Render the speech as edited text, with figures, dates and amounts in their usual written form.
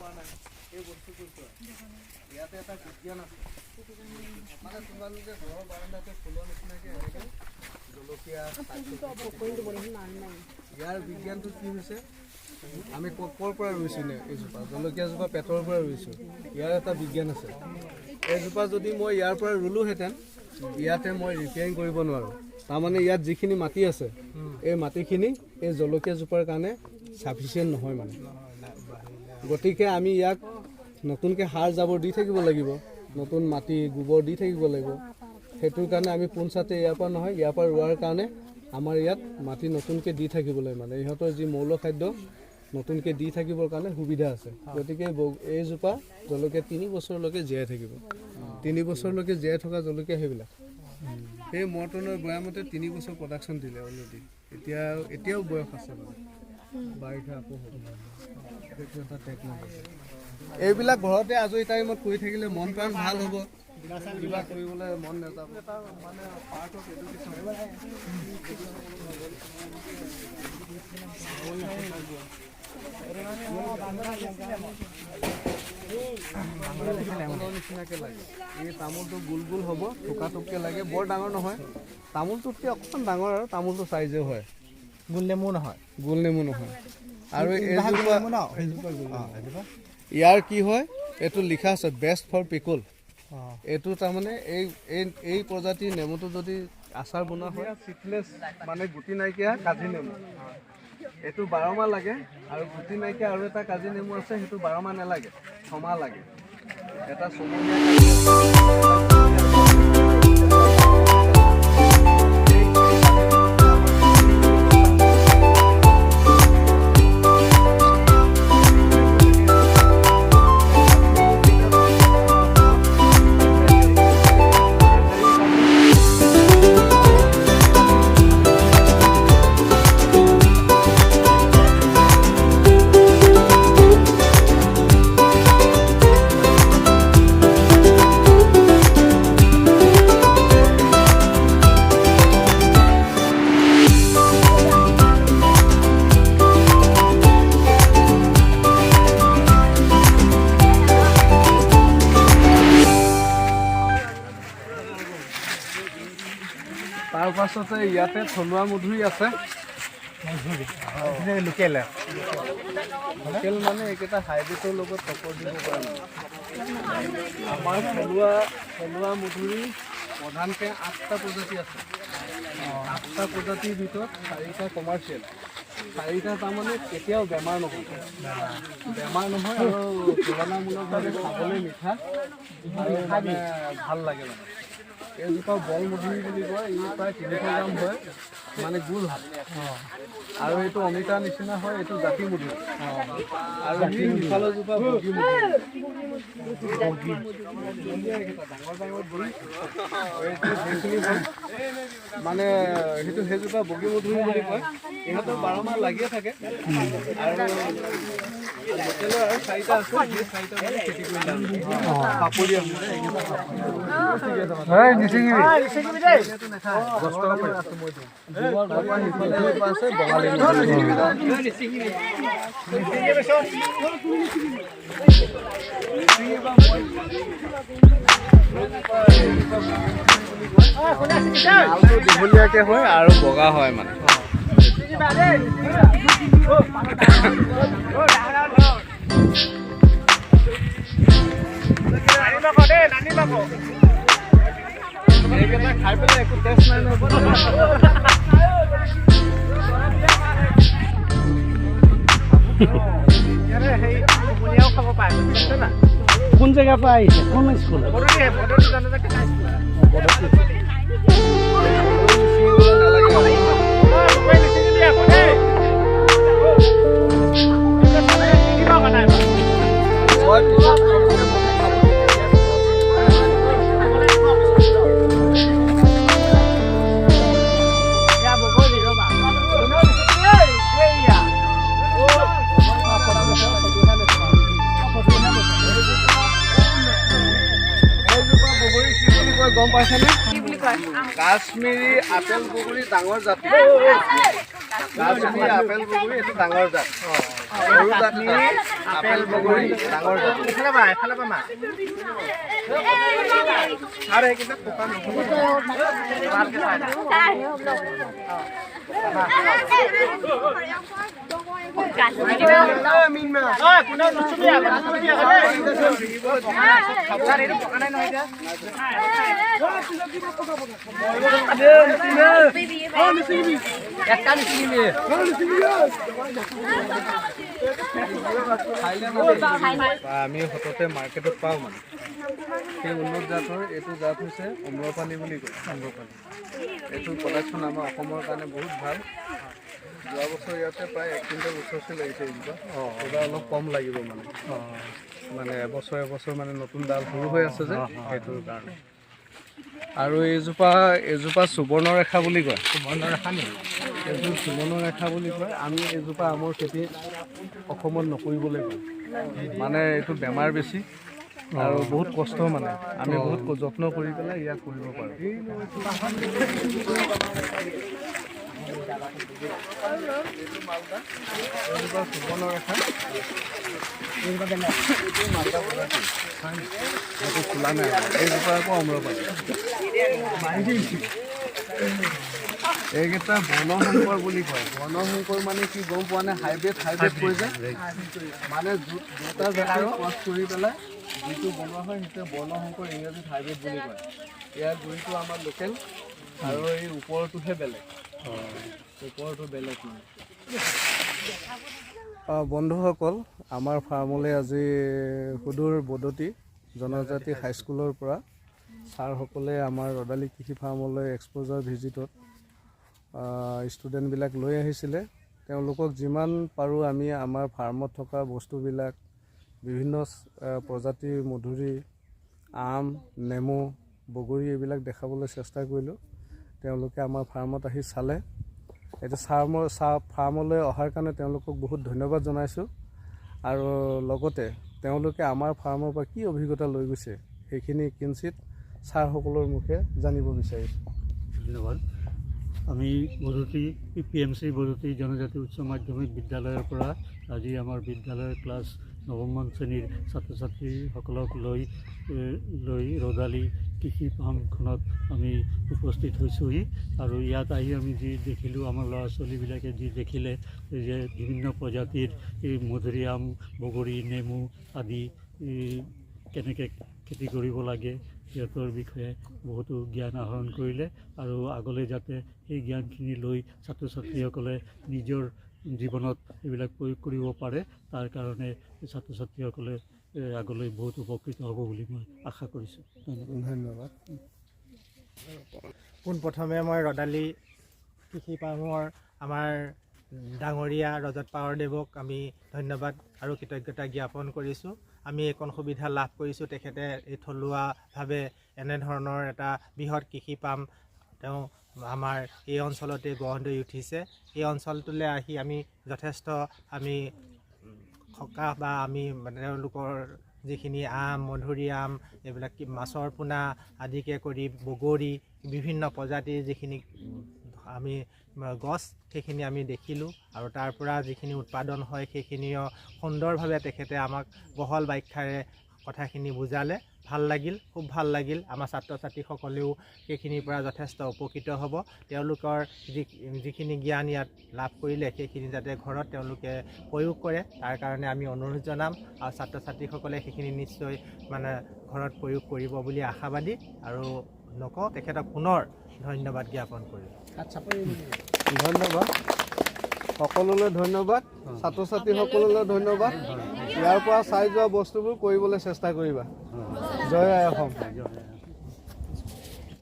পৰা নাই এই বস্তুটো ইয়াতে এটা বিজ্ঞান আছে মানে তোমালোকে ঘৰৰ বাৰান্দাতে ফুলৰ নিচিনাকে এনেকে জলকীয়া ইয়াৰ বিজ্ঞানটো কি হৈছে আমি ক'ৰ পৰা ৰুইছোঁ নে এইজোপা জলকীয়াজোপা পেটৰ পৰা ৰুইছোঁ ইয়াৰ এটা বিজ্ঞান আছে এইজোপা যদি মই ইয়াৰ পৰা ৰুলোহেঁতেন ইয়াতে মই ৰিপেয়াৰিং কৰিব নোৱাৰোঁ তাৰমানে ইয়াত যিখিনি মাটি আছে এই মাটিখিনি এই জলকীয়াজোপাৰ কাৰণে চাফিচিয়েণ্ট নহয় মানে গতিকে আমি ইয়াক নতুনকৈ সাৰ জাবৰ দি থাকিব লাগিব নতুন মাটি গোবৰ দি থাকিব লাগিব সেইটোৰ কাৰণে আমি পোনচাতে ইয়াৰ পৰা নহয় ইয়াৰ পৰা ৰোৱাৰ কাৰণে আমাৰ ইয়াত মাটি নতুনকৈ দি থাকিবলৈ মানে ইহঁতৰ যি মৌল খাদ্য নতুনকৈ দি থাকিবৰ কাৰণে সুবিধা আছে গতিকে এইজোপা জলকীয়া 3 বছৰলৈকে জীয়াই থাকিব 3 বছৰলৈকে জীয়াই থকা জলকীয়া সেইবিলাক এই মৰ্টনৰ বয়ামতে 3 বছৰ প্ৰডাকশ্যন দিলে অলৰেডি এতিয়াও বয়স আছে মানে বাৰিষা আকৌ হ'ব সেইটো এটা টেকন'লজি এইবিলাক ঘৰতে আজৰি টাইমত কৰি থাকিলে মন প্ৰাণ ভাল হ'ব কিবা কৰিবলৈ মন নাযাব মানে পাৰ্ট অফ এডুকেশ্যন নিচিনাকৈ লাগে এই তামোলটো গোল গোল হ'ব থোকা থোপকৈ লাগে বৰ ডাঙৰ নহয় তামোলটোতকৈ অকণমান ডাঙৰ আৰু তামোলটো চাইজেও হয় গোল নেমু নহয় আৰু ইয়াৰ কি হয় এইটো লিখা আছে বেষ্ট ফৰ পিকল এইটো তাৰমানে এই প্ৰজাতিৰ নেমুটো যদি আচাৰ বনোৱা হয় চিটলেছ মানে গুটি নাইকিয়া কাজি নেমু এইটো 12 মাহ লাগে আৰু গুটি নাইকিয়া আৰু এটা কাজি নেমু আছে সেইটো 12 মাহ নালাগে 6 মাহ লাগে এটা চমনীয়া তাৰ পাছতে ইয়াতে থলুৱা মধুৰি আছে লোকেল মানে এইকেইটা হাইব্ৰিডৰ লগত টক্কৰ দিব পৰা নাই আমাৰ থলুৱা মধুৰি প্ৰধানকৈ 8টা প্ৰজাতি আছে 8টা প্ৰজাতিৰ ভিতৰত 4টা কমাৰ্চিয়েল 4টা তাৰমানে কেতিয়াও বেমাৰ নহয় আৰু তুলনামূলকভাৱে খাবলৈ মিঠা আৰু মানে ভাল লাগে মানে এইজোপা বল মধুৰি বুলি কয় ই প্ৰায় 300 গ্ৰাম হয় মানে গোল হয় আৰু এইটো অমিতা নিচিনা হয় এইটো জাতি মধুৰি আৰু সিফালৰ জোপা বগী মধুৰি মানে সেইজোপা বগী মধুৰি বুলি কয় ইহঁতৰ 12 মাহ লাগিয়ে থাকে আৰু লোকেলৰ আৰু 4টা আছে সেই 4টা মানে খেতি কৰিলে পাপৰীয়া দীঘলীয়াকে হয় আৰু বগা হয় মানে এইকেইটা খাই পেলাই একো টেষ্ট নাই খাব পাৰে কোন জেগাৰ পৰা আহিছে কোন স্কুল গম পাইছানে কাশ্মীৰী আপেল বগৰী ডাঙৰ জাতি কাশ্মীৰী আপেল বগৰী এইটো ডাঙৰ জাত সৰু জাত আপেল বগৰী ডাঙৰ জাত এফালে পা মা আৰে কিন্তু পোকা নহব ভালকে চাই না আমি সততে মাৰ্কেটত পাওঁ মানে সেই উন্নত জাতৰ এইটো জাত হৈছে অম্ৰপালি বুলি কয় অম্ৰপালি এইটো প্ৰডাকশ্যন আমাৰ অসমৰ কাৰণে বহুত ভাল যোৱা বছৰ ইয়াতে প্ৰায় 1 কুইণ্টেল ওচৰচে লাগিছে এইজোপা এইবাৰ অলপ কম লাগিব মানে এবছৰ মানে নতুন ডাল সৰু হৈ আছে যে সেইটোৰ কাৰণে আৰু এইজোপা সুবৰ্ণৰেখা বুলি কয় সুবৰ্ণৰেখা নেকি এইটো সুবৰ্ণৰেখা বুলি কয় আমি এইজোপা আমৰ খেতি অসমত নকৰিবলৈ কওঁ মানে এইটো বেমাৰ বেছি আৰু বহুত কষ্ট মানে আমি বহুত যত্ন কৰি পেলাই ইয়াক কৰিব পাৰোঁ সুবৰ্ণৰেখা সেইটো খোলা নাই এইজোপা আকৌ অম্ৰপালি এইকেইটা বৰ্ণশংকৰ বুলি কয় বৰ্ণশংকৰ মানে কি গম পোৱা নাই হাইব্ৰিড কৈ যায় মানে দুটা জেগাৰ ক্ৰছ কৰি পেলাই যিটো বনোৱা হয় সেইটো বৰ্ণশংকৰ ইংৰাজীত হাইব্ৰিড বুলি কয় ইয়াৰ গুৰিটো আমাৰ লোকেল আৰু এই ওপৰটোহে বেলেগ ওপৰটো বেলেগ মানে বন্ধুসকল আমাৰ ফাৰ্মলৈ আজি সুদূৰ বদতি জনজাতি হাইস্কুলৰ পৰা ছাৰসকলে আমাৰ ৰদালি কৃষি ফাৰ্মলৈ এক্সপ'জাৰ ভিজিটত ষ্টুডেণ্টবিলাক লৈ আহিছিলে তেওঁলোকক যিমান পাৰোঁ আমি আমাৰ ফাৰ্মত থকা বস্তুবিলাক বিভিন্ন প্ৰজাতিৰ মধুৰি আম নেমু বগৰী এইবিলাক দেখাবলৈ চেষ্টা কৰিলোঁ তেওঁলোকে আমাৰ ফাৰ্মত আহি চালে এতিয়া ফাৰ্মলৈ অহাৰ কাৰণে তেওঁলোকক বহুত ধন্যবাদ জনাইছোঁ আৰু লগতে তেওঁলোকে আমাৰ ফাৰ্মৰ পৰা কি অভিজ্ঞতা লৈ গৈছে সেইখিনি কিঞ্চিত ছাৰসকলৰ মুখে জানিব বিচাৰিছোঁ ধন্যবাদ আমি বদতি PMC বদতি জনজাতি উচ্চ মাধ্যমিক বিদ্যালয়ৰ পৰা আজি আমাৰ বিদ্যালয়ৰ ক্লাছ 9ম শ্ৰেণীৰ ছাত্ৰ ছাত্ৰীসকলক লৈ ৰদালি কৃষি ফাৰ্মখনত আমি উপস্থিত হৈছোঁহি আৰু ইয়াত আহি আমি যি দেখিলোঁ আমাৰ ল'ৰা ছোৱালীবিলাকে যি দেখিলে যে বিভিন্ন প্ৰজাতিৰ এই মধুৰিআম বগৰী নেমু আদি কেনেকৈ খেতি কৰিব লাগে সিহঁতৰ বিষয়ে বহুতো জ্ঞান আহৰণ কৰিলে আৰু আগলৈ যাতে সেই জ্ঞানখিনি লৈ ছাত্ৰ ছাত্ৰীসকলে নিজৰ জীৱনত এইবিলাক প্ৰয়োগ কৰিব পাৰে তাৰ কাৰণে ছাত্ৰ ছাত্ৰীসকলে আগলৈ বহুত উপকৃত হ'ব বুলি মই আশা কৰিছোঁ ধন্যবাদ পোনপ্ৰথমে মই ৰদালি কৃষি ফাৰ্মৰ আমাৰ ডাঙৰীয়া ৰজত পাৱাৰদেৱক আমি ধন্যবাদ আৰু কৃতজ্ঞতা জ্ঞাপন কৰিছোঁ আমি এইকণ সুবিধা লাভ কৰিছোঁ তেখেতে এই থলুৱাভাৱে এনেধৰণৰ এটা বৃহৎ কৃষি ফাৰ্ম তেওঁ আমাৰ এই অঞ্চলতে গঢ় লৈ উঠিছে এই অঞ্চলটোলৈ আহি আমি যথেষ্ট আমি সকাহ বা আমি তেওঁলোকৰ যিখিনি আম মধুৰিআম এইবিলাক মাছৰ পোনা আদিকে কৰি বগৰী বিভিন্ন প্ৰজাতিৰ যিখিনি আমি গছ সেইখিনি আমি দেখিলোঁ আৰু তাৰ পৰা যিখিনি উৎপাদন হয় সেইখিনিও সুন্দৰভাৱে তেখেতে আমাক বহল ব্যাখ্যাৰে কথাখিনি বুজালে ভাল লাগিল খুব ভাল লাগিল আমাৰ ছাত্ৰ ছাত্ৰীসকলেও সেইখিনিৰ পৰা যথেষ্ট উপকৃত হ'ব তেওঁলোকৰ যিখিনি জ্ঞান ইয়াত লাভ কৰিলে সেইখিনি যাতে ঘৰত তেওঁলোকে প্ৰয়োগ কৰে তাৰ কাৰণে আমি অনুৰোধ জনাম আৰু ছাত্ৰ ছাত্ৰীসকলে সেইখিনি নিশ্চয় মানে ঘৰত প্ৰয়োগ কৰিব বুলি আশাবাদী আৰু নকওঁ তেখেতক পুনৰ ধন্যবাদ জ্ঞাপন কৰিম ধন্যবাদ সকলোলৈ ধন্যবাদ ছাত্ৰ ছাত্ৰীসকললৈ ধন্যবাদ ইয়াৰ পৰা চাই যোৱা বস্তুবোৰ কৰিবলৈ চেষ্টা কৰিবা জয় আই অসম